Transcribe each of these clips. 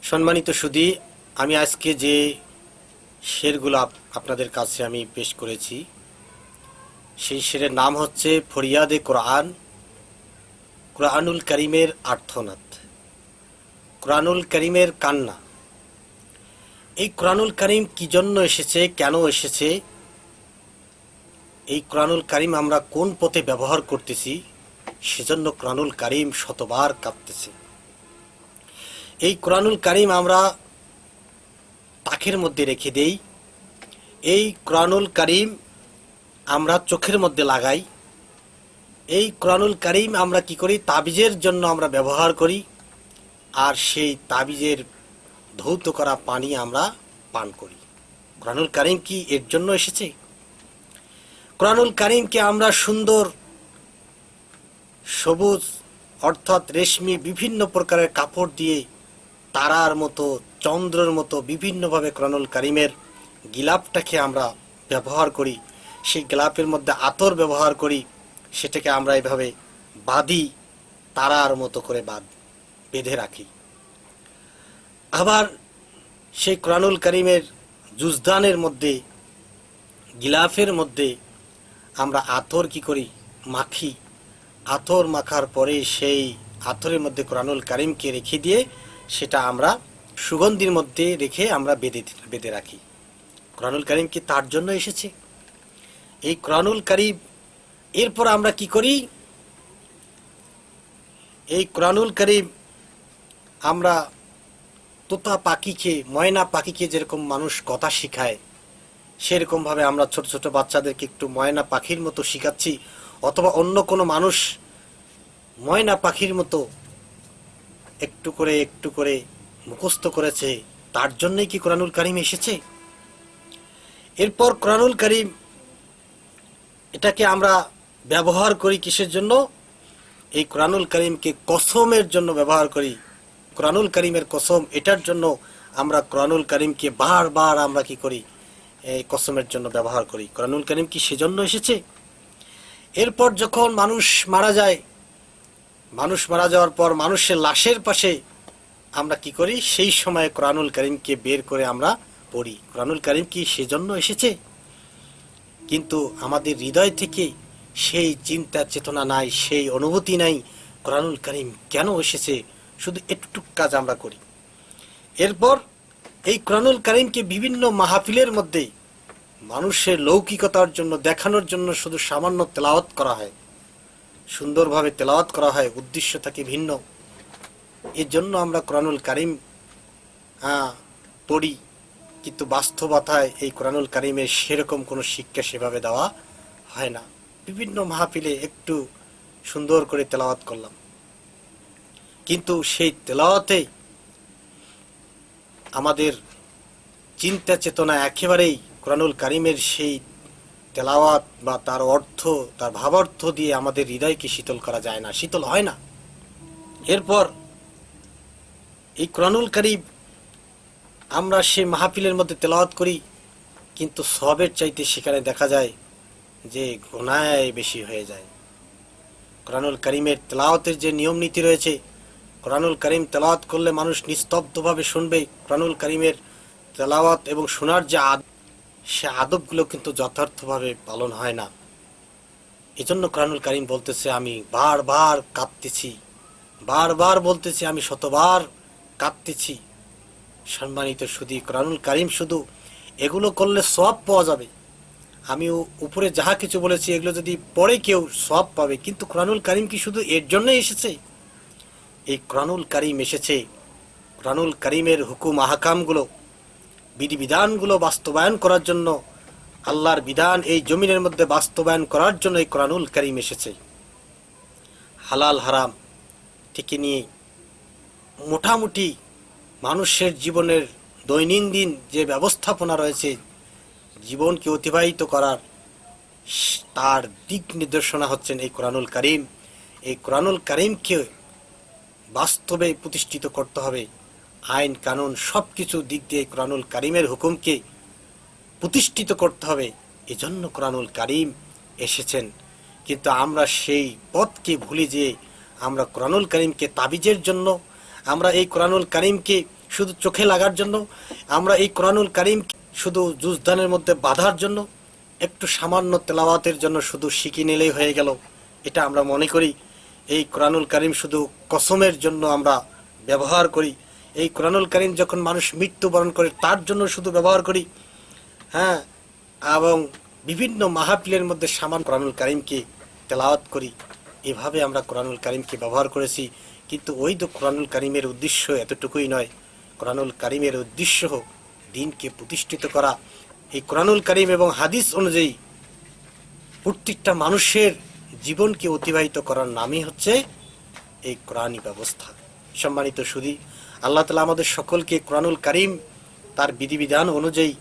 সম্মানিত সুধী, আমি আজকে যে শেরগুলো আপনাদের কাছে আমি পেশ করেছি, সেই শেরের নাম হচ্ছে ফরিয়াদে কোরআন, কোরআনুল করিমের আর্তনাদ, কোরআনুল করিমের কান্না। এই কোরআনুল করিম কি জন্য এসেছে, কেন এসেছে, এই কোরআনুল করিম আমরা কোন পথে ব্যবহার করতেছি, সেজন্য কোরআনুল করিম শতবার কাঁপতেছে। এই কোরআনুল করিম আমরা তাকের মধ্যে রেখে দেই, এই কোরআনুল করিম আমরা চোখের মধ্যে লাগাই, এই কোরআনুল করিম আমরা কি করি, তাবিজের জন্য আমরা ব্যবহার করি, আর সেই তাবিজের ধৌত করা পানি আমরা পান করি। কোরআনুল করিম কি এর জন্য এসেছে? কোরআনুল করিমকে আমরা সুন্দর সবুজ অর্থাৎ রেশমি বিভিন্ন প্রকারের কাপড় দিয়ে তারার মতো, চন্দ্রের মতো বিভিন্নভাবে কোরআনুল করিমের গিলাপটাকে আমরা ব্যবহার করি। সেই গিলাপের মধ্যে আতর ব্যবহার করি, সেটাকে আমরা এভাবে বাঁধি, তারার মতো করে বেঁধে রাখি। আবার সেই কোরআনুল করিমের জুজদানের মধ্যে, গিলাফের মধ্যে আমরা আতর কি করি, মাখি। আতর মাখার পরে সেই আতরের মধ্যে কোরআনুল করিমকে রেখে দিয়ে সেটা আমরা সুগন্ধির মধ্যে রেখে আমরা বেঁধে রাখি। কোরআনুল করিম কি তার জন্য এসেছে? এই কোরআনুল করিম এরপর আমরা কি করি, এই কোরআনুল করিম আমরা তোতা পাখিকে, ময়না পাখিকে যেরকম মানুষ কথা শিখায়, সেরকমভাবে আমরা ছোট ছোট বাচ্চাদেরকে একটু ময়না পাখির মতো শিখাচ্ছি, অথবা অন্য কোনো মানুষ ময়না পাখির মতো একটু করে একটু করে মুখস্থ করেছে, তার জন্যই কি কোরআনুল করিম এসেছে? এরপর কোরআনুল করিম এটাকে আমরা ব্যবহার করি কিসের জন্য? এই কোরআনুল করিমকে কসমের জন্য ব্যবহার করি। কোরআনুল করিমের কসম, এটার জন্য আমরা কোরআনুল করিমকে বারবার আমরা কি করি, এই কসমের জন্য ব্যবহার করি। কোরআনুল করিম কি সেজন্য এসেছে? এরপর যখন মানুষ মারা যায়, মানুষ মারা যাওয়ার পর মানুষের লাশের পাশে আমরা কি করি, সেই সময় কোরআনুল করিমকে বের করে আমরা পড়ি। কোরআনুল করিম কি সেজন্য এসেছে? কিন্তু আমাদের হৃদয় থেকে সেই চিন্তা চেতনা নাই, সেই অনুভূতি নাই, কোরআনুল করিম কেন এসেছে, শুধু একটুক কাজ আমরা করি। এরপর এই কোরআনুল করিমকে বিভিন্ন মাহফিলের মধ্যে মানুষের লৌকিকতার জন্য দেখানোর জন্য শুধু সামান্য তেলাওয়াত করা হয়, সুন্দরভাবে তেলাওয়াত করা হয়, উদ্দেশ্য থাকে ভিন্ন। এর জন্য আমরা কোরআনুল করিম পড়ি, কিন্তু বাস্তবতায় এই কোরআনুল করিমের সেরকম কোনো শিক্ষা সেভাবে দেওয়া হয় না। বিভিন্ন মাহফিলে একটু সুন্দর করে তেলাওয়াত করলাম, কিন্তু সেই তেলাওয়াতে আমাদের চিন্তা চেতনা একেবারেই কোরআনুল করিমের সেই তেলাওয়াত বা তার অর্থ, তার ভাবার্থ দিয়ে আমাদের হৃদয়কে শীতল করা যায় না, শীতল হয় না। এরপর এই কোরআনুল করিম আমরা সেই মাহফিলের মধ্যে তেলাওয়াত করি, কিন্তু সওয়াবের চাইতে সেখানে দেখা যায় যে গুনাহ বেশি হয়ে যায়। কোরআনুল করিমের তেলাওয়াতের যে নিয়ম নীতি রয়েছে, কোরআনুল করিম তেলাওয়াত করলে মানুষ নিস্তব্ধভাবে শুনবে, কোরআনুল করিমের তেলাওয়াত এবং শোনার যে সে আদবগুলো কিন্তু যথার্থভাবে পালন হয় না। এজন্য কোরআনুল করিম বলতেছে, আমি বারবার কাঁদতেছি, বারবার বলতেছি, আমি শতবার কাঁদতেছি। সম্মানিত সুধী, কোরআনুল করিম শুধু এগুলো করলে সওয়াব পাওয়া যাবে। আমি উপরে যাহা কিছু বলেছি এগুলো যদি পড়ে কেউ সওয়াব পাবে, কিন্তু কোরআনুল করিম কি শুধু এর জন্যই এসেছে? এই কোরআনুল করিম এসেছে কোরআনুল করিমের হুকুম আহকামগুলো, বিধিবিধানগুলো বাস্তবায়ন করার জন্য। আল্লাহর বিধান এই জমিনের মধ্যে বাস্তবায়ন করার জন্য এই কোরআনুল করিম এসেছে। হালাল হারাম থেকে নিয়ে মোটামুটি মানুষের জীবনের দৈনন্দিন যে ব্যবস্থাপনা রয়েছে, জীবনকে অতিবাহিত করার, তার দিক নির্দেশনা হচ্ছেন এই কোরআনুল করিম। এই কোরআনুল করিমকে বাস্তবে প্রতিষ্ঠিত করতে হবে। আইন কানুন সব কিছু দিক দিয়ে কোরআনুল করিমের হুকুমকে প্রতিষ্ঠিত করতে হবে। এজন্য কোরআনুল করিম এসেছেন। কিন্তু আমরা সেই পথকে ভুলে যেয়ে আমরা কোরআনুল করিমকে তাবিজের জন্য, আমরা এই কোরআনুল করিমকে শুধু চোখে লাগার জন্য, আমরা এই কোরআনুল কারীম শুধু জুজদানের মধ্যে বাঁধার জন্য, একটু সামান্য তেলাওয়াতের জন্য শুধু শিখি নিলেই হয়ে গেল, এটা আমরা মনে করি। এই কোরআনুল কারীম শুধু কসমের জন্য আমরা ব্যবহার করি। এই কোরআনুল কারীম যখন মানুষ মৃত্যুবরণ করে তার জন্য শুধু ব্যবহার করি। হ্যাঁ, এবং বিভিন্ন মাহফিলের মধ্যে সামান্য কোরআনুল কারীমকে তেলাওয়াত করি। এভাবে আমরা কোরআনুল কারীমকে ব্যবহার করেছি। কিন্তু ওই তো কোরআনুল কারীমের উদ্দেশ্য এতটুকুই নয়। কোরআনুল কারীমের উদ্দেশ্য দিনকে প্রতিষ্ঠিত করা। এই কোরআনুল কারীম এবং হাদিস অনুযায়ী প্রত্যেকটা মানুষের জীবনকে অতিবাহিত করার নামই হচ্ছে এই কোরআনী ব্যবস্থা। সম্মানিত সুধী, আল্লাহ তাআলা আমাদের সকলকে কোরআনুল কারীম তার বিধিবিধান অনুযায়ী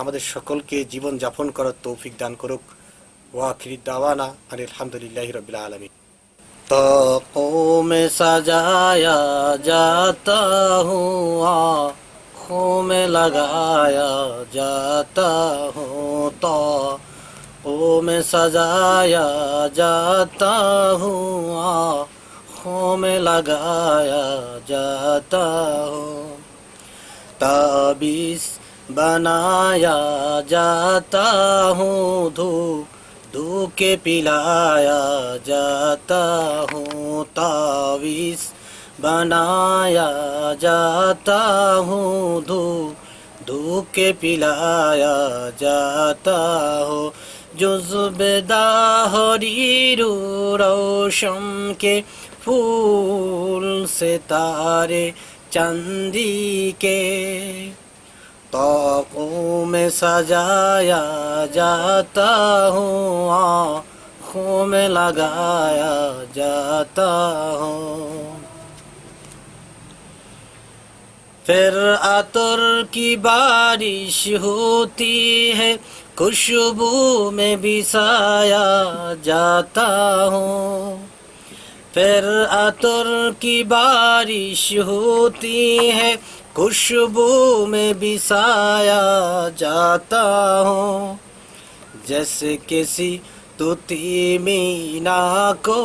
আমাদের সকলকে জীবন যাপন করার তৌফিক দান করুক। ওয়া আখিরি দাওয়ানা আলহামদুলিল্লাহি রাব্বিল আলামিন। ताक़ों में सजाया जाता हूँ, आँखों में लगाया जाता हूँ, ताक़ों में सजाया जाता हूँ, आँखों में लगाया जाता हूँ, ताबीज़ बनाया जाता हूँ, धूप धूके पिलाया जाता हूँ, तावीज़ बनाया जाता हूँ, धूके पिलाया जाता हूँ, जुज़्बेदाहरीरू रोशम के फूल सितारे चांदी के, ताक़ों में सजाया जाता हूँ, आँखों में लगाया जाता हूँ। फिर अतर की बारिश होती है, खुशबू में बिसाया जाता हूँ। फिर अतर की बारिश होती है, खुशबू में बिसाया जाता हूँ, जैसे किसी तूती मीना को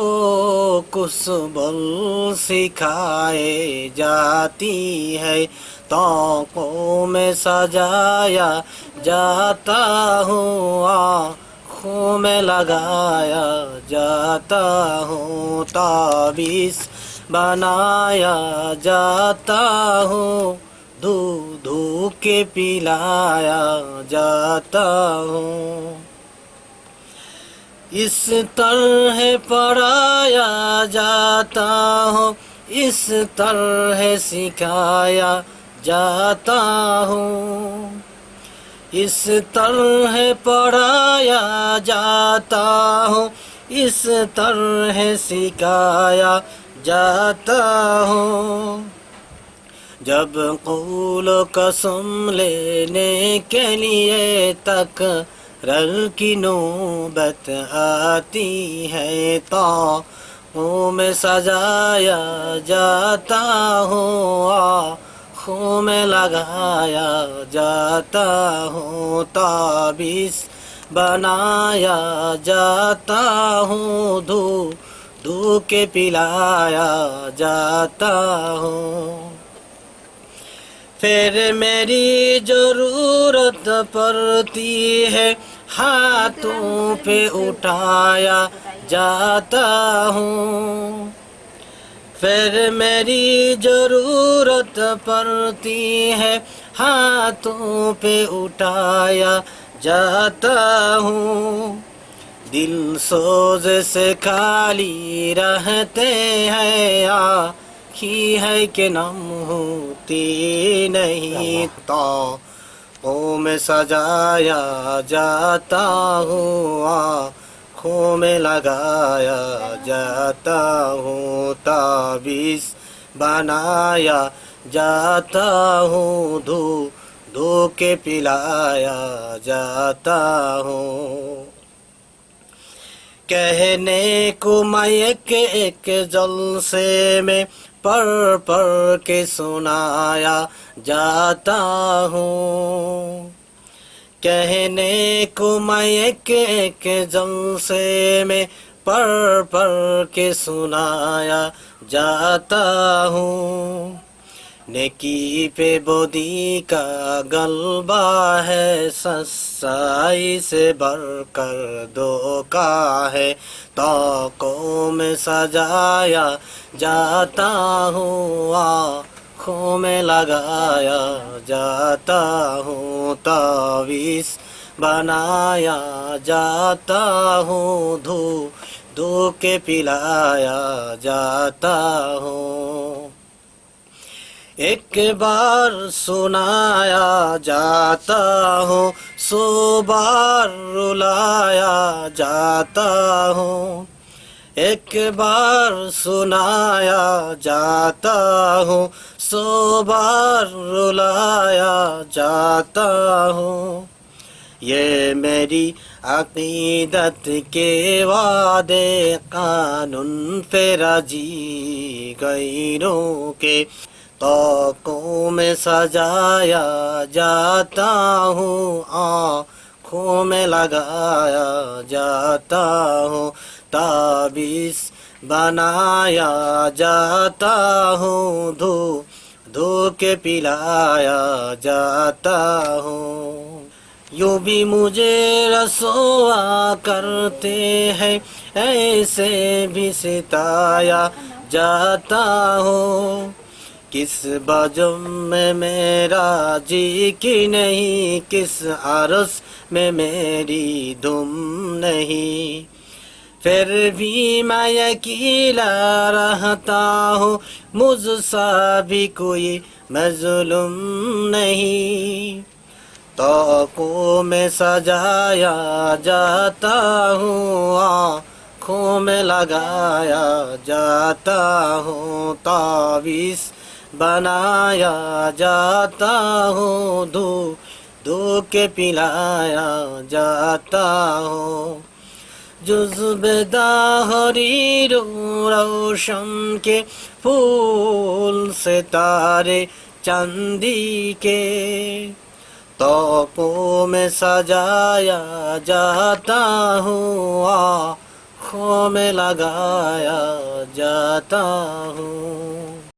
कुसबल सिखाए जाती है, ताक़ों में सजाया जाता हूँ, आँखों में लगाया जाता हूँ, ताबीज़ बनाया जाता हूँ, दूध के पिलाया जाता हूँ, इस तरह पढ़ाया जाता हूँ, इस तरह सिखाया जाता हूँ, इस तरह पढ़ाया जाता हूँ, इस तरह सिखाया जाता हूँ, जब कौल कसम लेने के लिए तकरार की नौबत आती है, ताक़ों में सजाया जाता हूँ, आँखों में लगाया जाता हूँ, ताबीज़ बनाया जाता हूँ, धूके पिलाया जाता हूँ। फिर मेरी ज़रूरत पड़ती है, हाथों पे उठाया जाता हूँ। फिर मेरी ज़रूरत पड़ती है, हाथों पे उठाया जाता हूँ, दिल सोज से खाली रहते हैं, आँखी है कि नम होती नहीं, ताक़ों में सजाया जाता हूँ, आँखों में लगाया जाता हूँ, ताबीज़ बनाया जाता हूँ, धूके पिलाया जाता हूँ। कहने को मैं एक जलसे में पढ़ के सुनाया जाता हूँ, कहने को मैं एक जलसे में पढ़ के सुनाया जाता हूँ, नेकी पे बदी का गलबा है, सच्चाई से बढ़कर धोखा है। ताकों में सजाया जाता हूँ, आँखों में लगाया जाता हूँ, तावीज़ बनाया जाता हूँ, धो धो के पिलाया जाता हूँ। एक बार सुनाया जाता हूँ, 100 बार रुलाया जाता हूँ। एक बार सुनाया जाता हूँ, 100 बार रुलाया जाता हूँ। ये मेरी अकीदत के वादे कानून पे राजी गैरों के, ताकों में सजाया जाता हूँ, आँखों में लगाया जाता हूँ, ताबीज़ बनाया जाता हूँ, धो धो के पिलाया जाता हूँ। यूं भी मुझे रसवा करते हैं, ऐसे भी सिताया जाता हूँ। किस बजम में मेरा जी की नहीं, किस अरस में मेरी धुम नहीं, फिर भी मैं अकेला रहता हूँ, मुझसा भी कोई मज़लूम नहीं। ताकों में सजाया जाता हूँ, आँखों में लगाया जाता हूँ, तावीज़ बनाया जाता हूँ, धो धो के पिलाया जाता हूँ। जुज़्बे-दाहरी रोशन के फूल सितारे चांदी के, ताकों में सजाया जाता हूँ, आँखों में लगाया जाता हूँ।